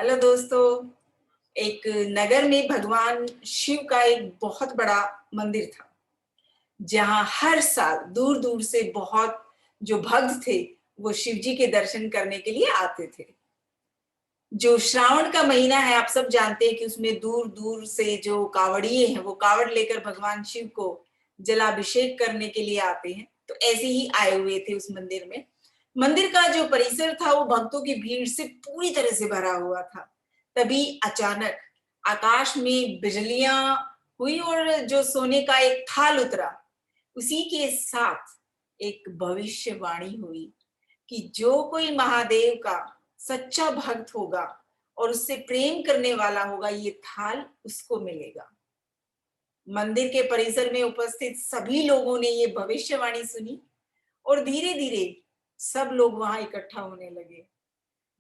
Hello दोस्तों। एक नगर में भगवान शिव का एक बहुत बड़ा मंदिर था, जहां हर साल दूर दूर से बहुत जो भक्त थे वो शिव जी के दर्शन करने के लिए आते थे। जो श्रावण का महीना है, आप सब जानते हैं कि उसमें दूर दूर से जो कावड़िए हैं वो कावड़ लेकर भगवान शिव को जलाभिषेक करने के लिए आते हैं। तो ऐसे ही आए हुए थे उस मंदिर में। मंदिर का जो परिसर था वो भक्तों की भीड़ से पूरी तरह से भरा हुआ था। तभी अचानक आकाश में बिजलियां हुई और जो सोने का एक थाल उतरा। उसी के साथ एक भविष्यवाणी हुई कि जो कोई महादेव का सच्चा भक्त होगा और उससे प्रेम करने वाला होगा, ये थाल उसको मिलेगा। मंदिर के परिसर में उपस्थित सभी लोगों ने ये भविष्यवाणी सुनी और धीरे धीरे सब लोग वहां इकट्ठा होने लगे।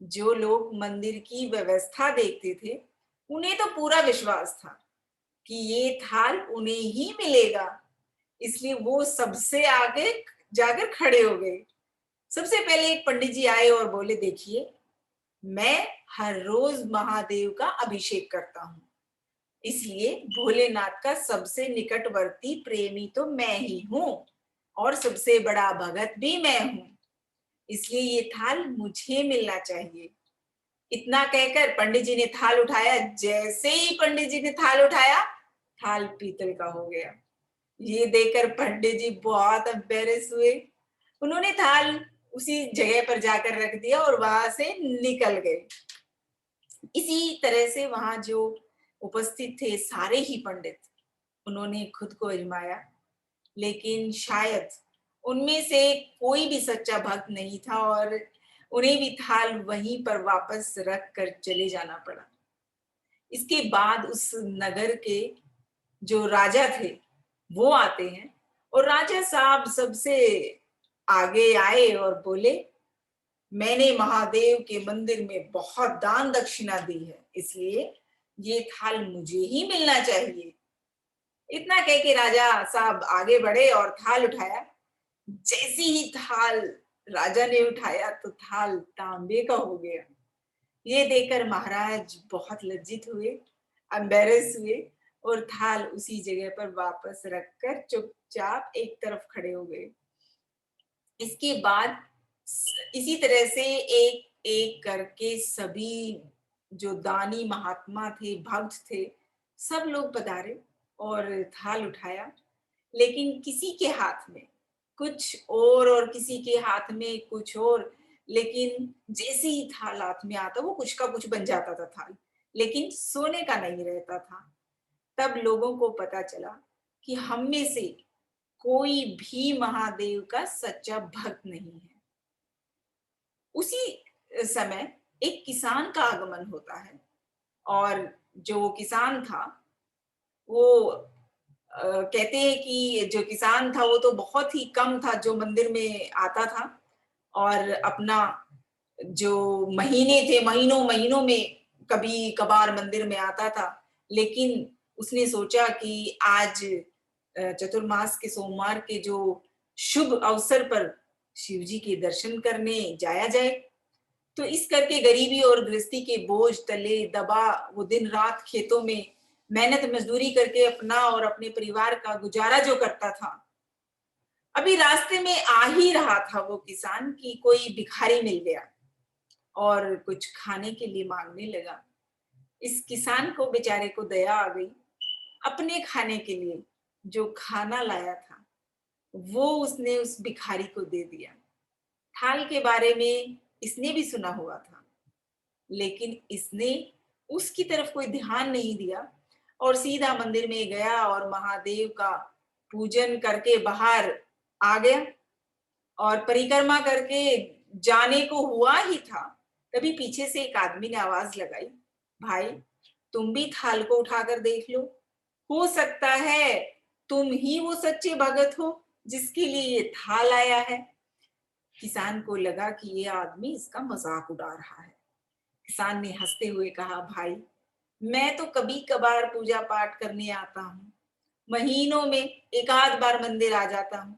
जो लोग मंदिर की व्यवस्था देखते थे, उन्हें तो पूरा विश्वास था कि ये थाल उन्हें ही मिलेगा। इसलिए वो सबसे आगे जाकर खड़े हो गए। सबसे पहले एक पंडित जी आए और बोले, देखिए, मैं हर रोज महादेव का अभिषेक करता हूँ, इसलिए भोलेनाथ का सबसे निकटवर्ती प्रेमी तो मैं ही हूँ और सबसे बड़ा भगत भी मैं हूँ, इसलिए ये थाल मुझे मिलना चाहिए। इतना कहकर पंडित जी ने थाल उठाया। जैसे ही पंडित जी ने थाल उठाया, थाल पीतल का हो गया। ये देखकर पंडित जी बहुत एम्बेरस हुए। उन्होंने थाल उसी जगह पर जाकर रख दिया और वहां से निकल गए। इसी तरह से वहां जो उपस्थित थे सारे ही पंडित, उन्होंने खुद को आजमाया, लेकिन शायद उनमें से कोई भी सच्चा भक्त नहीं था और उन्हें भी थाल वहीं पर वापस रख कर चले जाना पड़ा। इसके बाद उस नगर के जो राजा थे वो आते हैं और राजा साहब सबसे आगे आए और बोले, मैंने महादेव के मंदिर में बहुत दान दक्षिणा दी है, इसलिए ये थाल मुझे ही मिलना चाहिए। इतना कह के राजा साहब आगे बढ़े और थाल उठाया। जैसी ही थाल राजा ने उठाया तो थाल तांबे का हो गया। ये देखकर महाराज बहुत लज्जित हुए, एम्बेरस हुए और थाल उसी जगह पर वापस रखकर चुपचाप एक तरफ खड़े हो गए। इसके बाद इसी तरह से एक एक करके सभी जो दानी महात्मा थे, भक्त थे, सब लोग पधारे और थाल उठाया। लेकिन किसी के हाथ में कुछ और किसी के हाथ में कुछ और। लेकिन जैसे ही थाल हाथ में आता, वो कुछ का कुछ बन जाता था थाल, लेकिन सोने का नहीं रहता था। तब लोगों को पता चला कि हम में से कोई भी महादेव का सच्चा भक्त नहीं है। उसी समय एक किसान का आगमन होता है और जो किसान था वो कहते हैं कि जो किसान था वो तो बहुत ही कम था जो मंदिर में आता था और अपना जो महीने थे, महीनों महीनों में कभी कभार मंदिर में आता था। लेकिन उसने सोचा कि आज चतुर्मास के सोमवार के जो शुभ अवसर पर शिव जी के दर्शन करने जाया जाए। तो इस करके गरीबी और गृहस्थी के बोझ तले दबा वो दिन रात खेतों में मेहनत मजदूरी करके अपना और अपने परिवार का गुजारा जो करता था। अभी रास्ते में आ ही रहा था वो किसान कि कोई भिखारी मिल गया और कुछ खाने के लिए मांगने लगा। इस किसान को बेचारे को दया आ गई। अपने खाने के लिए जो खाना लाया था वो उसने उस भिखारी को दे दिया। थाल के बारे में इसने भी सुना हुआ था, लेकिन इसने उसकी तरफ कोई ध्यान नहीं दिया और सीधा मंदिर में गया और महादेव का पूजन करके बाहर आ गया। और परिक्रमा करके जाने को हुआ ही था, तभी पीछे से एक आदमी ने आवाज लगाई, भाई, तुम भी थाल को उठाकर देख लो, हो सकता है तुम ही वो सच्चे भगत हो जिसके लिए ये थाल आया है। किसान को लगा कि ये आदमी इसका मजाक उड़ा रहा है। किसान ने हंसते हुए कहा, भाई, मैं तो कभी कभार पूजा पाठ करने आता हूँ, महीनों में एक आध बार मंदिर आ जाता हूँ,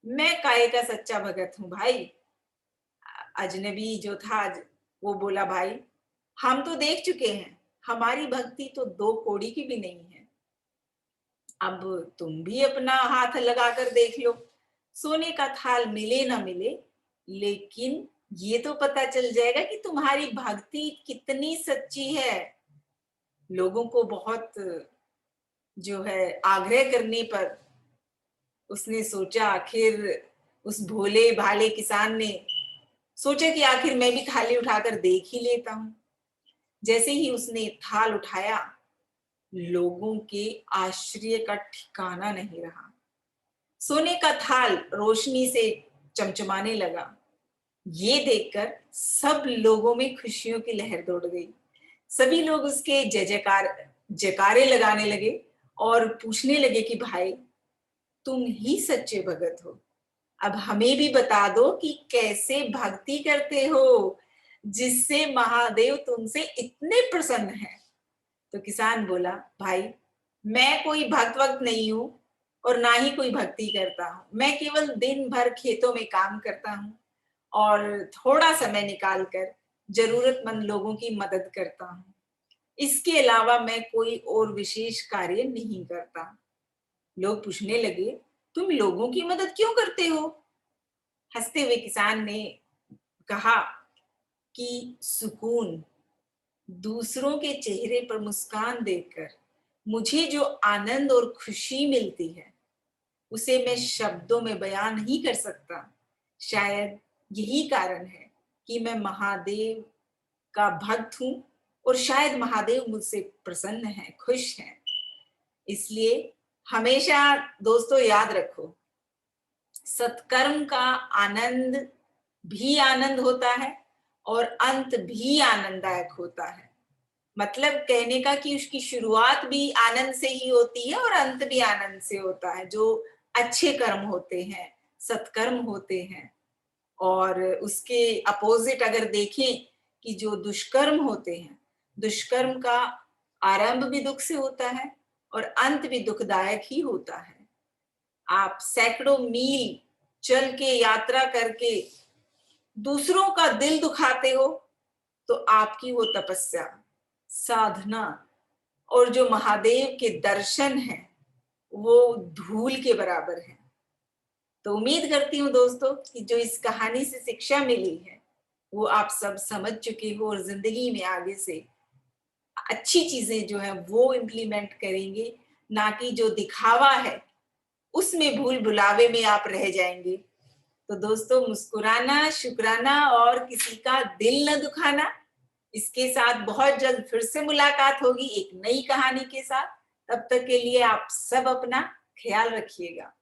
मैं काहे का सच्चा भगत हूँ भाई। अजनबी जो था वो बोला, भाई, हम तो देख चुके हैं, हमारी भक्ति तो 2 कौड़ी की भी नहीं है। अब तुम भी अपना हाथ लगाकर देख लो। सोने का थाल मिले ना मिले, लेकिन ये तो पता चल जाएगा कि तुम्हारी भक्ति कितनी सच्ची है। लोगों को बहुत जो है आग्रह करने पर उसने सोचा, आखिर उस भोले भाले किसान ने सोचा कि आखिर मैं भी थाली उठाकर देख ही लेता हूँ। जैसे ही उसने थाल उठाया, लोगों के आश्चर्य का ठिकाना नहीं रहा। सोने का थाल रोशनी से चमचमाने लगा। ये देखकर सब लोगों में खुशियों की लहर दौड़ गई। सभी लोग उसके जय जयकार जयकारे लगाने लगे और पूछने लगे कि भाई, तुम ही सच्चे भगत हो। अब हमें भी बता दो कि कैसे भक्ति करते हो जिससे महादेव तुमसे इतने प्रसन्न हैं। तो किसान बोला, भाई, मैं कोई भक्त वक्त नहीं हूं और ना ही कोई भक्ति करता हूं। मैं केवल दिन भर खेतों में काम करता हूं और थोड़ा समय निकाल कर जरूरतमंद लोगों की मदद करता हूं। इसके अलावा मैं कोई और विशेष कार्य नहीं करता। लोग पूछने लगे, तुम लोगों की मदद क्यों करते हो? हंसते हुए किसान ने कहा कि सुकून, दूसरों के चेहरे पर मुस्कान देखकर मुझे जो आनंद और खुशी मिलती है, उसे मैं शब्दों में बयान नहीं कर सकता। शायद यही कारण है कि मैं महादेव का भक्त हूं और शायद महादेव मुझसे प्रसन्न है, खुश है। इसलिए हमेशा दोस्तों याद रखो, सत्कर्म का आनंद भी आनंद होता है और अंत भी आनंददायक होता है। मतलब कहने का कि उसकी शुरुआत भी आनंद से ही होती है और अंत भी आनंद से होता है। जो अच्छे कर्म होते हैं, सत्कर्म होते हैं, और उसके अपोजिट अगर देखें कि जो दुष्कर्म होते हैं, दुष्कर्म का आरंभ भी दुख से होता है और अंत भी दुखदायक ही होता है। आप सैकड़ों मील चल के यात्रा करके दूसरों का दिल दुखाते हो, तो आपकी वो तपस्या, साधना और जो महादेव के दर्शन हैं, वो धूल के बराबर है। तो उम्मीद करती हूँ दोस्तों कि जो इस कहानी से शिक्षा मिली है, वो आप सब समझ चुके हो और जिंदगी में आगे से अच्छी चीजें जो है वो इम्प्लीमेंट करेंगे, ना कि जो दिखावा है उसमें भूल भुलावे में आप रह जाएंगे। तो दोस्तों, मुस्कुराना, शुक्राना और किसी का दिल न दुखाना। इसके साथ बहुत जल्द फिर से मुलाकात होगी एक नई कहानी के साथ। तब तक के लिए आप सब अपना ख्याल रखिएगा।